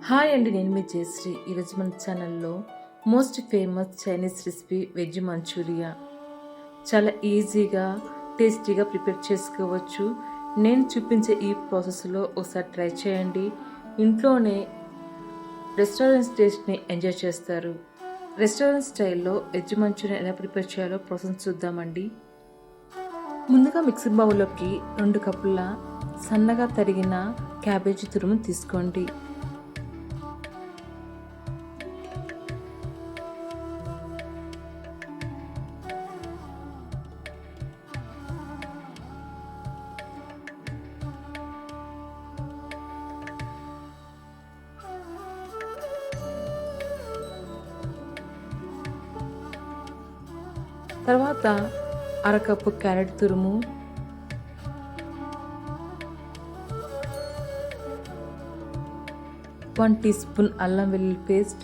Hi అండి, నేను మీ జయశ్రీ. ఈరోజు మన ఛానల్లో most famous Chinese recipe veg manchuria చాలా ఈజీగా టేస్టీగా ప్రిపేర్ చేసుకోవచ్చు. నేను చూపించే ఈ ప్రాసెస్లో ఒకసారి ట్రై చేయండి. ఇంట్లోనే రెస్టారెంట్ టేస్ట్ని ఎంజాయ్ చేస్తారు. రెస్టారెంట్ స్టైల్లో వెజ్ మంచూరియా ఎలా ప్రిపేర్ చేయాలో ప్రాసెస్ చూద్దామండి. ముందుగా మిక్సీ బౌల్లోకి 2 కప్పుల సన్నగా తరిగిన క్యాబేజీ తురుము తీసుకోండి. తర్వాత అరకప్పు క్యారెట్ తురుము, వన్ టీ స్పూన్ అల్లం వెల్లుల్లి పేస్ట్,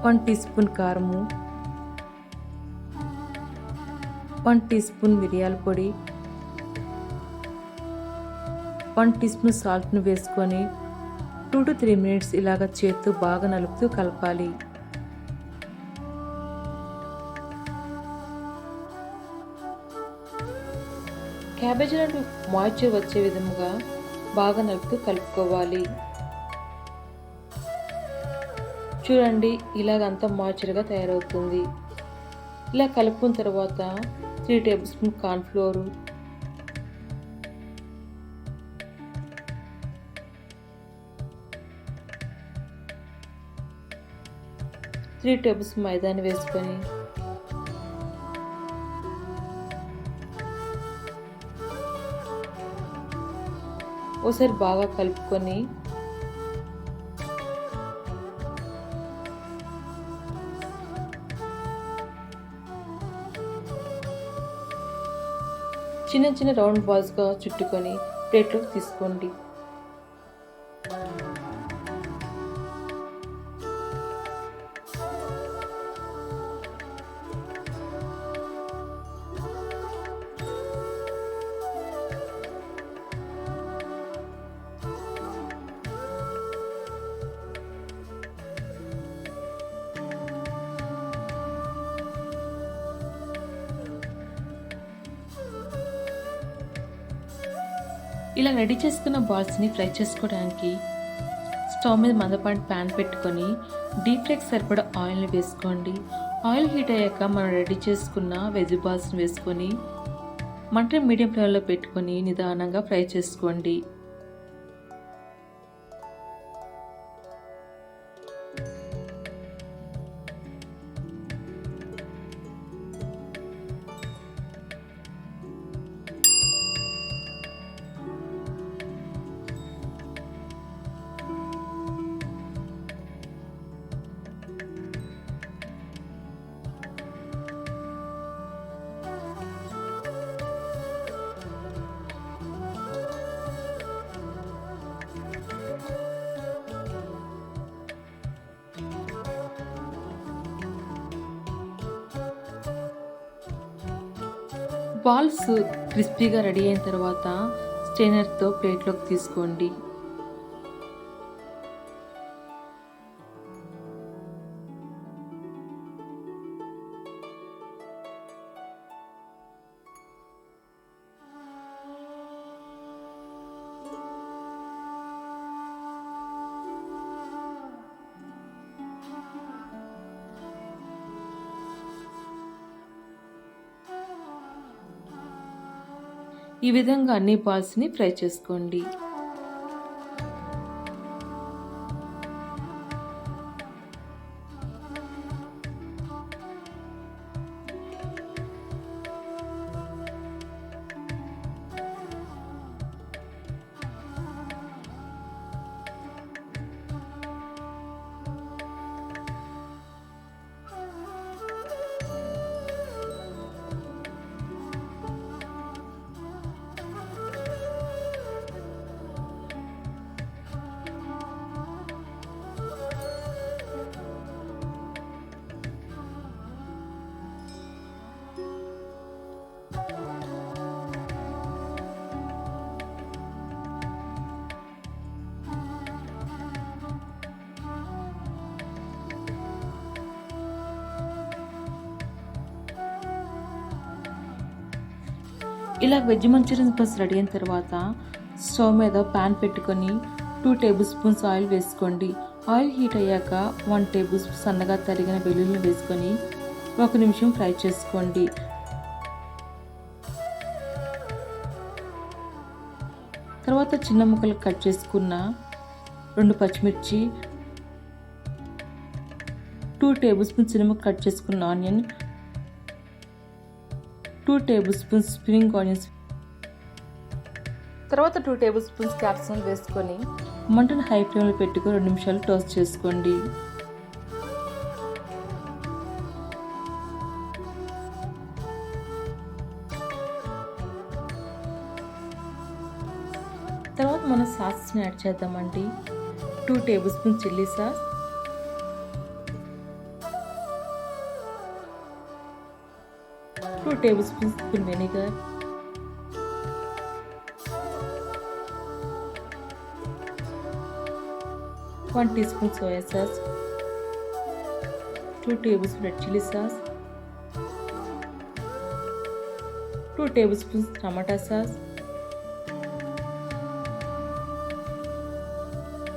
1 టీ స్పూన్ కారము, 1 టీ స్పూన్ మిరియాల పొడి, 1 టీ స్పూన్ సాల్ట్ను వేసుకొని 2 to 3 minutes ఇలాగ చేత్తో బాగా నలుపుతూ కలపాలి. క్యాబేజీలను మాయిశ్చర్ వచ్చే విధముగా బాగా నలుపుతూ కలుపుకోవాలి. చూడండి, ఇలాగంతా మాయిశ్చర్గా తయారవుతుంది. ఇలా కలుపుకున్న తర్వాత 3 tablespoon cornflour, 3 tablespoon మైదాని వేసుకొని ఒకసారి బాగా కలుపుకొని చిన్న చిన్న రౌండ్ బాల్స్గా చుట్టుకొని ప్లేట్లోకి తీసుకోండి. ఇలా రెడీ చేసుకున్న బాల్స్ని ఫ్రై చేసుకోవడానికి స్టవ్ మీద మందపాటి ప్యాన్ పెట్టుకొని డీప్ ఫ్రైకి సరిపడా ఆయిల్ని వేసుకోండి. ఆయిల్ హీట్ అయ్యాక మనం రెడీ చేసుకున్న వెజ్ బాల్స్ని వేసుకొని మంటని మీడియం ఫ్లేమ్లో పెట్టుకొని నిదానంగా ఫ్రై చేసుకోండి. బాల్స్ క్రిస్పీగా రెడీ అయిన తర్వాత స్ట్రైనర్తో ప్లేట్లోకి తీసుకోండి. ఈ విధంగా అన్ని బాల్స్ని ఫ్రై చేసుకోండి. ఇలా వెజ్ మంచూరియన్ ప్రాసెస్ రెడీ అయిన తర్వాత స్టవ్ మీద ప్యాన్ పెట్టుకొని 2 టేబుల్ స్పూన్స్ ఆయిల్ వేసుకోండి. ఆయిల్ హీట్ అయ్యాక 1 టేబుల్ స్పూన్ సన్నగా తరిగిన వెల్లుల్లిని వేసుకొని 1 నిమిషం ఫ్రై చేసుకోండి. తర్వాత చిన్న ముక్కలు కట్ చేసుకున్న 2 పచ్చిమిర్చి, 2 టేబుల్ స్పూన్స్ చిన్న ముక్కలు కట్ చేసుకున్న onion, 2 table spoons spring onions, తర్వాత 2 టేబుల్ స్పూన్స్ క్యాప్సికమ్ వేసుకొని మంటను హై ఫ్లేమ్లో పెట్టుకొని 2 నిమిషాలు టోస్ట్ చేసుకోండి. తర్వాత మనం సాస్ని యాడ్ చేద్దామండి. 2 tablespoons chilli sauce, 2 tablespoons vinegar, 1 teaspoon soya sauce, 2 tablespoon red chilli sauce, 2 tablespoons టమాటా సాస్,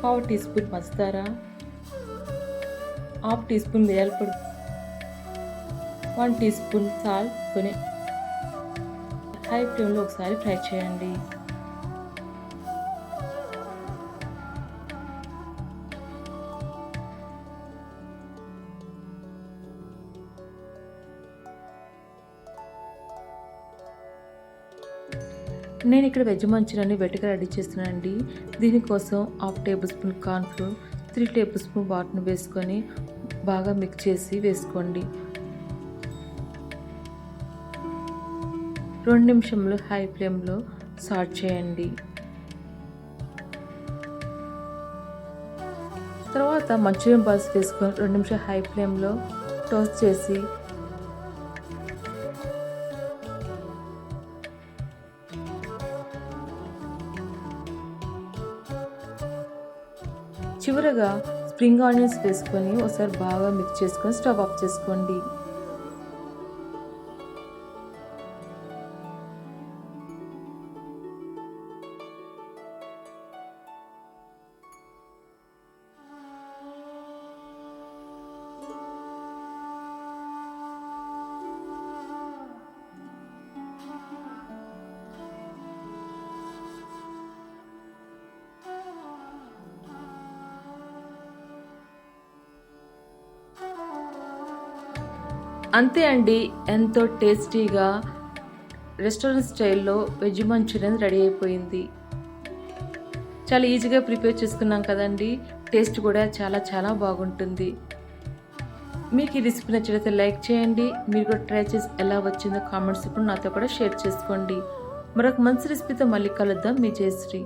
1/2 టీ స్పూన్ పంచదార, 1/2 టీ స్పూన్ మిరియాల పొడి, 1 టీ స్పూన్ సాల్ట్ కొని హై ఫ్లేమ్లో ఒకసారి ఫ్రై చేయండి. నేను ఇక్కడ వెజ్ మంచూరియాని వెట్గా రెడీ చేస్తున్నానండి. దీనికోసం 1/2 table spoon cornflour, 3 table spoon వాటర్ని వేసుకొని బాగా మిక్స్ చేసి వేసుకోండి. 2 నిమిషంలో హై ఫ్లేమ్లో సాట్ చేయండి. తర్వాత మంచూరియన్ బాల్స్ వేసుకొని 2 నిమిషాలు హై ఫ్లేమ్లో టోస్ట్ చేసి చివరగా స్ప్రింగ్ ఆనియన్స్ వేసుకొని ఒకసారి బాగా మిక్స్ చేసుకొని స్టవ్ ఆఫ్ చేసుకోండి. అంతే అండి, ఎంతో టేస్టీగా రెస్టారెంట్ స్టైల్లో వెజ్ మంచూరియన్ రెడీ అయిపోయింది. చాలా ఈజీగా ప్రిపేర్ చేసుకున్నాం కదండి. టేస్ట్ కూడా చాలా చాలా బాగుంటుంది. మీకు ఈ రెసిపీ నచ్చినట్లయితే లైక్ చేయండి. మీరు కూడా ట్రై చేసి ఎలా వచ్చిందో కామెంట్స్ ఇప్పుడు నాతో కూడా షేర్ చేసుకోండి. మరొక మంచి రెసిపీతో మళ్ళీ కలుద్దాం. మీ జయశ్రీ.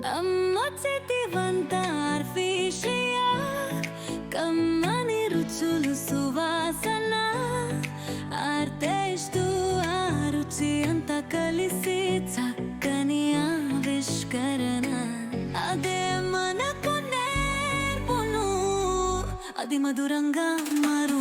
అంతా కలిసి చక్కని ఆవిష్కరణ అదే మనకు నేర్పును అది మధురంగా మారు